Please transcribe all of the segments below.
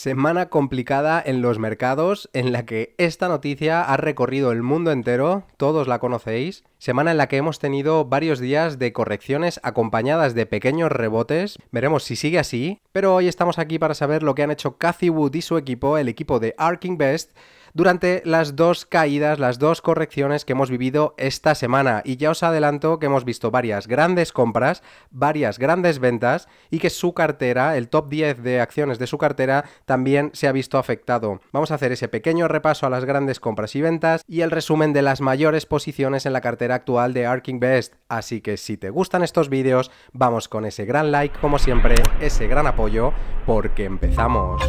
Semana complicada en los mercados, en la que esta noticia ha recorrido el mundo entero, todos la conocéis. Semana en la que hemos tenido varios días de correcciones acompañadas de pequeños rebotes. Veremos si sigue así, pero hoy estamos aquí para saber lo que han hecho Cathie Wood y su equipo, el equipo de ARK Invest, durante las dos caídas, las dos correcciones que hemos vivido esta semana. Y ya os adelanto que hemos visto varias grandes compras, varias grandes ventas y que su cartera, el top 10 de acciones de su cartera, también se ha visto afectado. Vamos a hacer ese pequeño repaso a las grandes compras y ventas y el resumen de las mayores posiciones en la cartera actual de ARK Invest. Así que si te gustan estos vídeos, vamos con ese gran like, como siempre, ese gran apoyo, porque empezamos.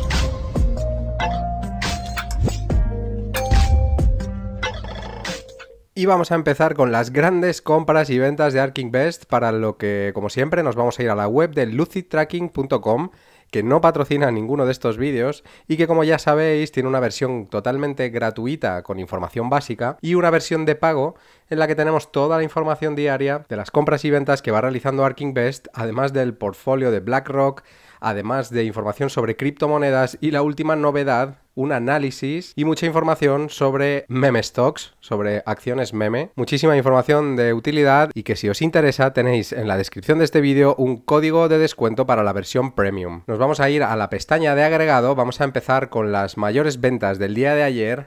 Y vamos a empezar con las grandes compras y ventas de ARK Invest, para lo que, como siempre, nos vamos a ir a la web de lucidtracking.com, que no patrocina ninguno de estos vídeos y que, como ya sabéis, tiene una versión totalmente gratuita con información básica y una versión de pago en la que tenemos toda la información diaria de las compras y ventas que va realizando ARK Invest, además del portfolio de BlackRock, además de información sobre criptomonedas y la última novedad, un análisis y mucha información sobre meme stocks, sobre acciones meme. Muchísima información de utilidad y que, si os interesa, tenéis en la descripción de este vídeo un código de descuento para la versión premium. Nos vamos a ir a la pestaña de agregado, vamos a empezar con las mayores ventas del día de ayer,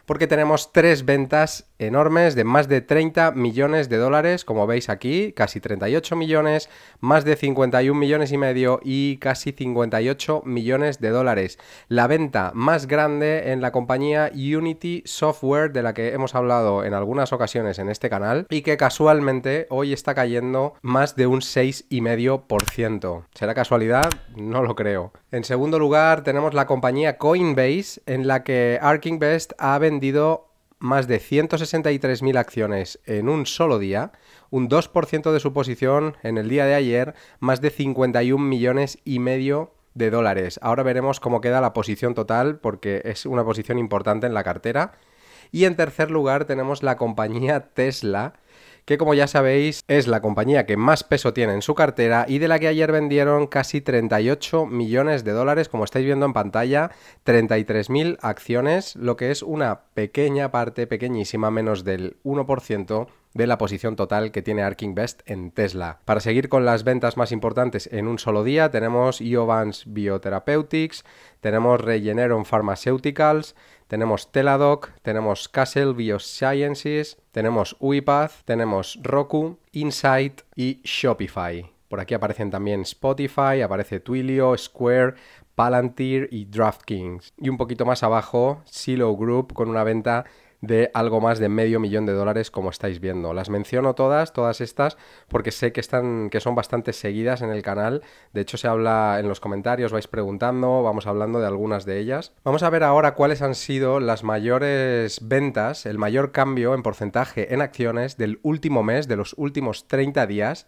porque tenemos tres ventas enormes de más de 30 millones de dólares, como veis aquí, casi 38 millones, más de 51 millones y medio y casi 58 millones de dólares. La venta más grande en la compañía Unity Software, de la que hemos hablado en algunas ocasiones en este canal y que casualmente hoy está cayendo más de un 6,5%. ¿Será casualidad? No lo creo. En segundo lugar tenemos la compañía Coinbase, en la que ARK Invest ha vendido más de 163.000 acciones en un solo día, un 2% de su posición en el día de ayer, más de 51 millones y medio de dólares. Ahora veremos cómo queda la posición total, porque es una posición importante en la cartera. Y en tercer lugar tenemos la compañía Tesla, que, como ya sabéis, es la compañía que más peso tiene en su cartera y de la que ayer vendieron casi 38 millones de dólares, como estáis viendo en pantalla, 33.000 acciones, lo que es una pequeña parte, pequeñísima, menos del 1% de la posición total que tiene ARK Invest en Tesla. Para seguir con las ventas más importantes en un solo día, tenemos Iovance Biotherapeutics, tenemos Regeneron Pharmaceuticals, tenemos Teladoc, tenemos Castle Biosciences, tenemos UiPath, tenemos Roku, Insight y Shopify. Por aquí aparecen también Spotify, aparece Twilio, Square, Palantir y DraftKings. Y un poquito más abajo, Zillow Group, con una venta de algo más de $500,000, como estáis viendo. Las menciono todas estas, porque sé que son bastante seguidas en el canal. De hecho, se habla en los comentarios, vais preguntando, vamos hablando de algunas de ellas. Vamos a ver ahora cuáles han sido las mayores ventas, el mayor cambio en porcentaje en acciones del último mes, de los últimos 30 días.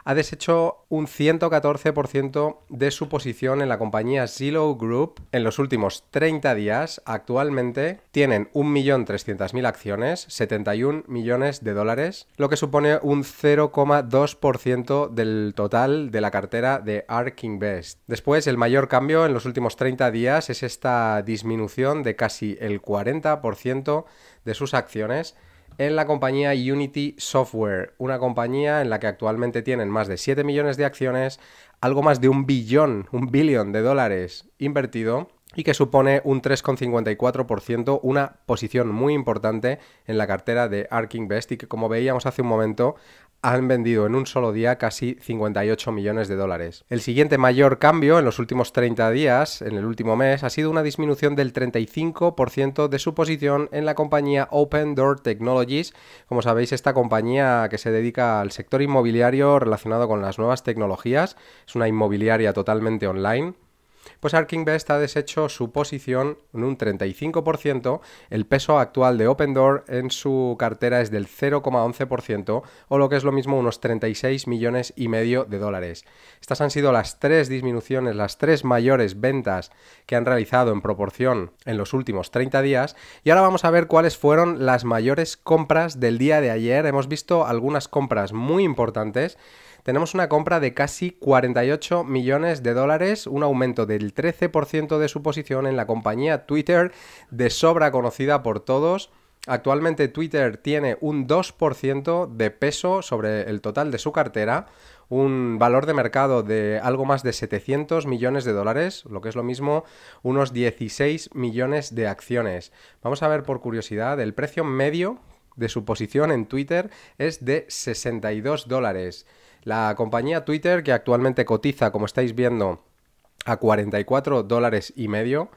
Ha deshecho un 114% de su posición en la compañía Zillow Group en los últimos 30 días. Actualmente tienen 1.300.000 acciones, 71 millones de dólares, lo que supone un 0,2% del total de la cartera de ARK Invest. Después, el mayor cambio en los últimos 30 días es esta disminución de casi el 40% de sus acciones en la compañía Unity Software, una compañía en la que actualmente tienen más de 7 millones de acciones, algo más de un billón de dólares invertido, y que supone un 3,54%, una posición muy importante en la cartera de ARK Invest y que, como veíamos hace un momento, han vendido en un solo día casi 58 millones de dólares. El siguiente mayor cambio en los últimos 30 días, en el último mes, ha sido una disminución del 35% de su posición en la compañía Open Door Technologies. Como sabéis, esta compañía que se dedica al sector inmobiliario relacionado con las nuevas tecnologías, es una inmobiliaria totalmente online. Pues ARK Invest ha deshecho su posición en un 35%, el peso actual de Open Door en su cartera es del 0,11%, o lo que es lo mismo, unos 36 millones y medio de dólares. Estas han sido las tres disminuciones, las tres mayores ventas que han realizado en proporción en los últimos 30 días, y ahora vamos a ver cuáles fueron las mayores compras del día de ayer. Hemos visto algunas compras muy importantes tenemos una compra de casi 48 millones de dólares, un aumento del 13% de su posición en la compañía Twitter, de sobra conocida por todos. Actualmente Twitter tiene un 2% de peso sobre el total de su cartera, un valor de mercado de algo más de 700 millones de dólares, lo que es lo mismo, unos 16 millones de acciones. Vamos a ver por curiosidad, el precio medio de su posición en Twitter es de 62 dólares. La compañía Twitter, que actualmente cotiza, como estáis viendo, a 44 dólares y medio,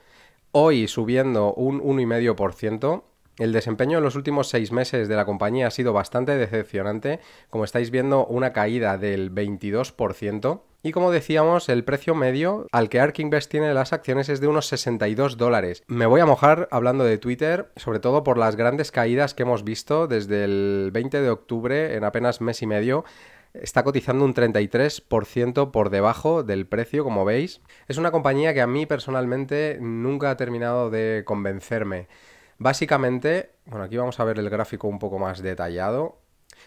hoy subiendo un 1,5%. El desempeño en los últimos 6 meses de la compañía ha sido bastante decepcionante, como estáis viendo, una caída del 22%. Y como decíamos, el precio medio al que ARK Invest tiene las acciones es de unos 62 dólares. Me voy a mojar hablando de Twitter, sobre todo por las grandes caídas que hemos visto desde el 20 de octubre, en apenas mes y medio. Está cotizando un 33% por debajo del precio, como veis. Es una compañía que a mí personalmente nunca ha terminado de convencerme. Básicamente, bueno, aquí vamos a ver el gráfico un poco más detallado.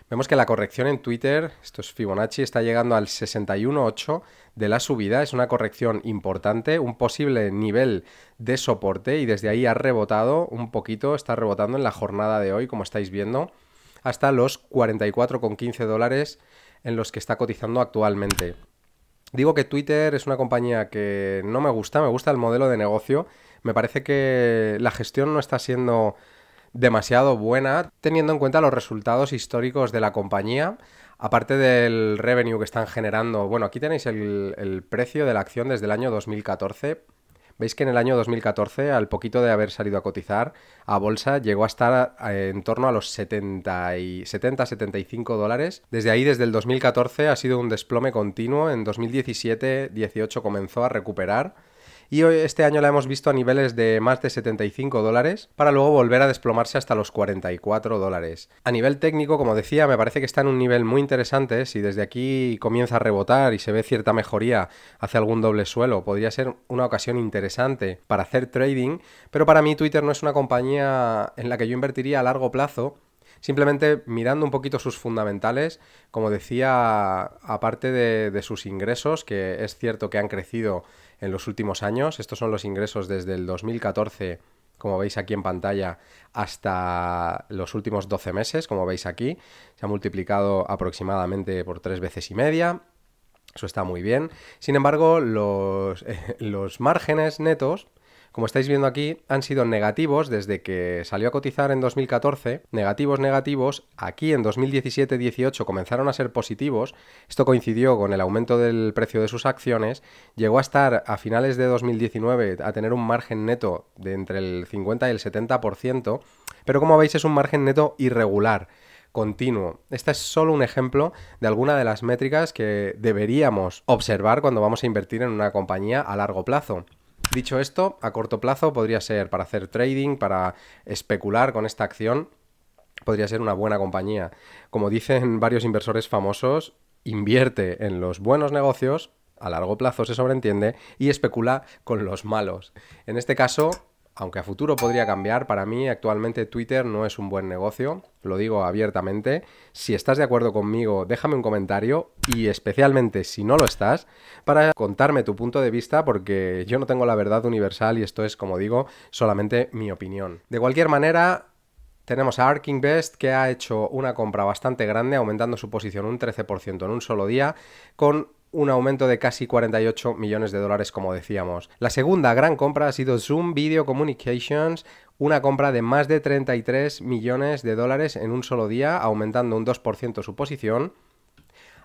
Vemos que la corrección en Twitter, esto es Fibonacci, está llegando al 61,8 de la subida. Es una corrección importante, un posible nivel de soporte y desde ahí ha rebotado un poquito, está rebotando en la jornada de hoy, como estáis viendo, hasta los 44,15 dólares en los que está cotizando actualmente. Digo que Twitter es una compañía que no me gusta el modelo de negocio. Me parece que la gestión no está siendo demasiado buena, teniendo en cuenta los resultados históricos de la compañía, aparte del revenue que están generando. Bueno, aquí tenéis el precio de la acción desde el año 2014. Veis que en el año 2014, al poquito de haber salido a cotizar a bolsa, llegó a estar en torno a los 70-75 dólares. Desde ahí, desde el 2014, ha sido un desplome continuo. En 2017-18 comenzó a recuperar. Y hoy, este año la hemos visto a niveles de más de 75 dólares para luego volver a desplomarse hasta los 44 dólares. A nivel técnico, como decía, me parece que está en un nivel muy interesante. Si desde aquí comienza a rebotar y se ve cierta mejoría hacia algún doble suelo, podría ser una ocasión interesante para hacer trading, pero para mí Twitter no es una compañía en la que yo invertiría a largo plazo. Simplemente mirando un poquito sus fundamentales, como decía, aparte de sus ingresos, que es cierto que han crecido en los últimos años. Estos son los ingresos desde el 2014, como veis aquí en pantalla, hasta los últimos 12 meses, como veis aquí. Se ha multiplicado aproximadamente por 3,5 veces. Eso está muy bien. Sin embargo, los márgenes netos, como estáis viendo aquí, han sido negativos desde que salió a cotizar en 2014, negativos, aquí en 2017-18 comenzaron a ser positivos, esto coincidió con el aumento del precio de sus acciones, llegó a estar a finales de 2019 a tener un margen neto de entre el 50 y el 70%, pero como veis es un margen neto irregular, continuo. Este es solo un ejemplo de alguna de las métricas que deberíamos observar cuando vamos a invertir en una compañía a largo plazo. Dicho esto, a corto plazo podría ser para hacer trading, para especular con esta acción, podría ser una buena compañía. Como dicen varios inversores famosos, invierte en los buenos negocios, a largo plazo se sobreentiende, y especula con los malos. En este caso, aunque a futuro podría cambiar, para mí actualmente Twitter no es un buen negocio, lo digo abiertamente. Si estás de acuerdo conmigo, déjame un comentario y especialmente si no lo estás, para contarme tu punto de vista, porque yo no tengo la verdad universal y esto es, como digo, solamente mi opinión. De cualquier manera, tenemos a ARK Invest, que ha hecho una compra bastante grande, aumentando su posición un 13% en un solo día, con un aumento de casi 48 millones de dólares, como decíamos. La segunda gran compra ha sido Zoom Video Communications, una compra de más de 33 millones de dólares en un solo día, aumentando un 2% su posición.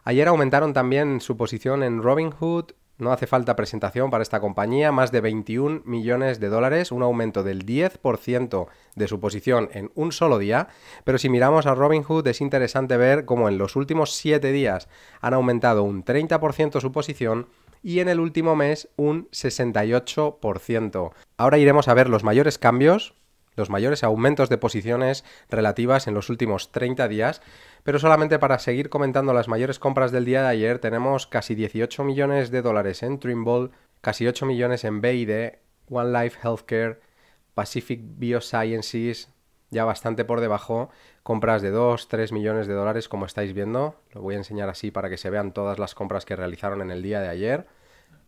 Ayer aumentaron también su posición en Robinhood. No hace falta presentación para esta compañía, más de 21 millones de dólares, un aumento del 10% de su posición en un solo día, pero si miramos a Robinhood es interesante ver cómo en los últimos 7 días han aumentado un 30% su posición y en el último mes un 68%. Ahora iremos a ver los mayores cambios, los mayores aumentos de posiciones relativas en los últimos 30 días, pero solamente para seguir comentando las mayores compras del día de ayer, tenemos casi 18 millones de dólares en Trimble, casi 8 millones en BID, One Life Healthcare, Pacific Biosciences, ya bastante por debajo, compras de 2-3 millones de dólares como estáis viendo. Lo voy a enseñar así para que se vean todas las compras que realizaron en el día de ayer.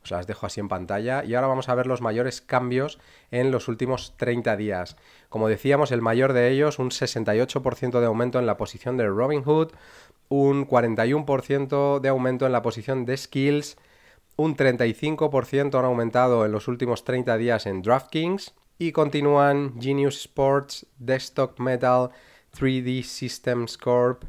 Os las dejo así en pantalla y ahora vamos a ver los mayores cambios en los últimos 30 días. Como decíamos, el mayor de ellos, un 68% de aumento en la posición de Robinhood, un 41% de aumento en la posición de Skills, un 35% han aumentado en los últimos 30 días en DraftKings y continúan Genius Sports, Desktop Metal, 3D Systems Corp,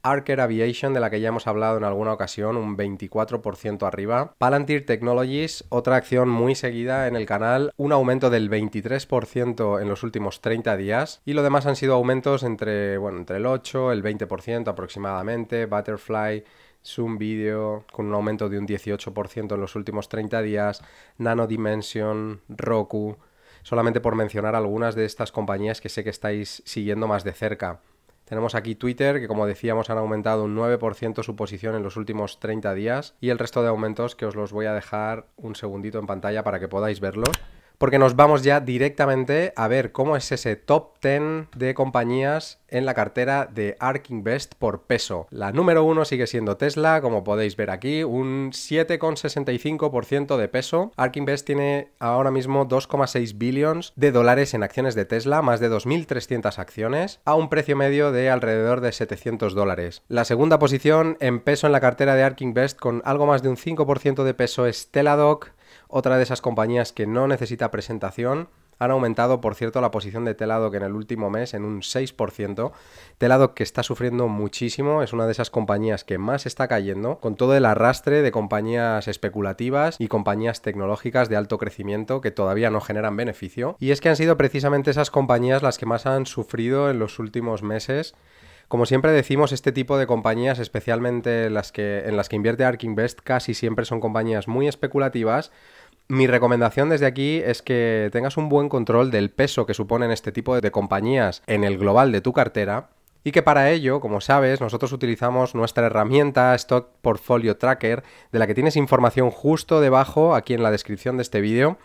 Archer Aviation, de la que ya hemos hablado en alguna ocasión, un 24% arriba. Palantir Technologies, otra acción muy seguida en el canal, un aumento del 23% en los últimos 30 días. Y lo demás han sido aumentos entre el 8, el 20% aproximadamente. Butterfly, Zoom Video, con un aumento de un 18% en los últimos 30 días. Nano Dimension, Roku, solamente por mencionar algunas de estas compañías que sé que estáis siguiendo más de cerca. Tenemos aquí Twitter, que como decíamos han aumentado un 9% su posición en los últimos 30 días y el resto de aumentos que os los voy a dejar un segundito en pantalla para que podáis verlos. Porque nos vamos ya directamente a ver cómo es ese top 10 de compañías en la cartera de ARK Invest por peso. La número 1 sigue siendo Tesla, como podéis ver aquí, un 7,65% de peso. ARK Invest tiene ahora mismo 2,6 billones de dólares en acciones de Tesla, más de 2.300 acciones, a un precio medio de alrededor de 700 dólares. La segunda posición en peso en la cartera de ARK Invest, con algo más de un 5% de peso, es Teladoc, otra de esas compañías que no necesita presentación. Han aumentado, por cierto, la posición de Teladoc en el último mes en un 6%. Teladoc, que está sufriendo muchísimo, es una de esas compañías que más está cayendo, con todo el arrastre de compañías especulativas y compañías tecnológicas de alto crecimiento que todavía no generan beneficio. Y es que han sido precisamente esas compañías las que más han sufrido en los últimos meses. Como siempre decimos, este tipo de compañías, especialmente en las que invierte ARK Invest, casi siempre son compañías muy especulativas. Mi recomendación desde aquí es que tengas un buen control del peso que suponen este tipo de compañías en el global de tu cartera y que para ello, como sabes, nosotros utilizamos nuestra herramienta Stock Portfolio Tracker, de la que tienes información justo debajo aquí en la descripción de este vídeo.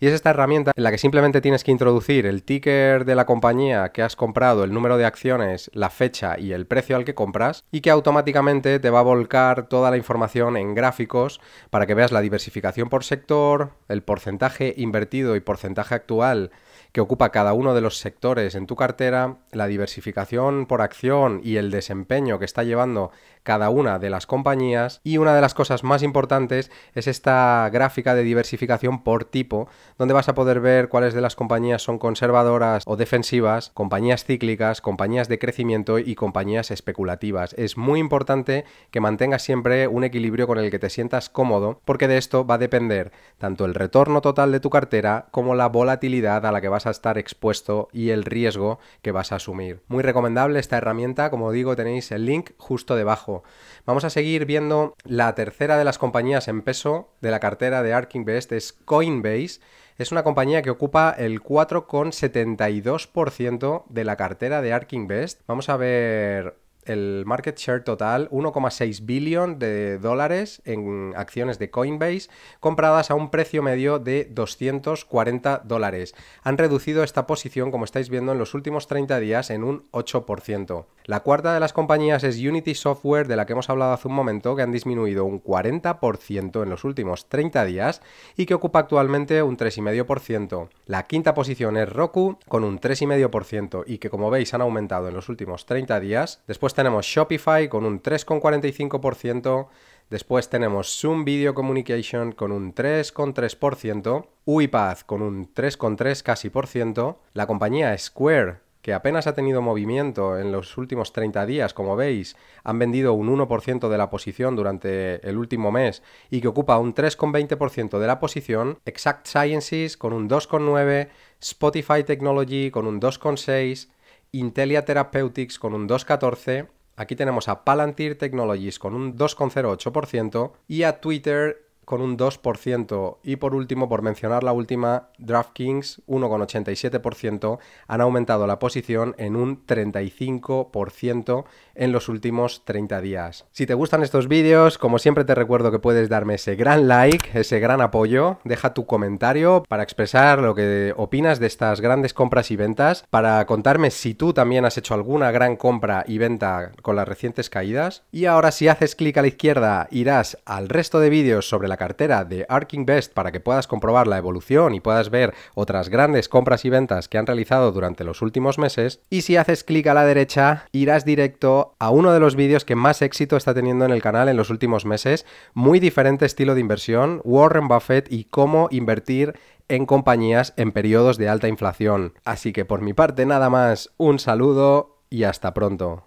Y es esta herramienta en la que simplemente tienes que introducir el ticker de la compañía que has comprado, el número de acciones, la fecha y el precio al que compras, y que automáticamente te va a volcar toda la información en gráficos para que veas la diversificación por sector, el porcentaje invertido y porcentaje actual que ocupa cada uno de los sectores en tu cartera, la diversificación por acción y el desempeño que está llevando cada una de las compañías. Y una de las cosas más importantes es esta gráfica de diversificación por tipo, donde vas a poder ver cuáles de las compañías son conservadoras o defensivas, compañías cíclicas, compañías de crecimiento y compañías especulativas. Es muy importante que mantengas siempre un equilibrio con el que te sientas cómodo, porque de esto va a depender tanto el retorno total de tu cartera como la volatilidad a la que vas a estar expuesto y el riesgo que vas a asumir. Muy recomendable esta herramienta, como digo, tenéis el link justo debajo. Vamos a seguir viendo la tercera de las compañías en peso de la cartera de ARK Invest, es Coinbase. Es una compañía que ocupa el 4,72% de la cartera de ARK Invest. Vamos a ver el market share total, 1,6 billón de dólares en acciones de Coinbase compradas a un precio medio de 240 dólares. Han reducido esta posición, como estáis viendo, en los últimos 30 días en un 8%. La cuarta de las compañías es Unity Software, de la que hemos hablado hace un momento, que han disminuido un 40% en los últimos 30 días y que ocupa actualmente un 3,5%. La quinta posición es Roku, con un 3,5% y que, como veis, han aumentado en los últimos 30 días. Después tenemos Shopify con un 3,45%. Después tenemos Zoom Video Communication con un 3,3%. UiPath con un 3,3% casi por ciento. La compañía Square, que apenas ha tenido movimiento en los últimos 30 días, como veis, han vendido un 1% de la posición durante el último mes y que ocupa un 3,20% de la posición. Exact Sciences con un 2,9%. Spotify Technology con un 2,6%. Intellia Therapeutics con un 2,14%, aquí tenemos a Palantir Technologies con un 2,08% y a Twitter con un 2%. Y por último, por mencionar la última, DraftKings 1,87% han aumentado la posición en un 35% en los últimos 30 días. Si te gustan estos vídeos, como siempre te recuerdo que puedes darme ese gran like, ese gran apoyo, deja tu comentario para expresar lo que opinas de estas grandes compras y ventas, para contarme si tú también has hecho alguna gran compra y venta con las recientes caídas. Y ahora, si haces clic a la izquierda, irás al resto de vídeos sobre la cartera de ARK Invest para que puedas comprobar la evolución y puedas ver otras grandes compras y ventas que han realizado durante los últimos meses. Y si haces clic a la derecha, irás directo a uno de los vídeos que más éxito está teniendo en el canal en los últimos meses. Muy diferente estilo de inversión, Warren Buffett y cómo invertir en compañías en periodos de alta inflación. Así que por mi parte nada más, un saludo y hasta pronto.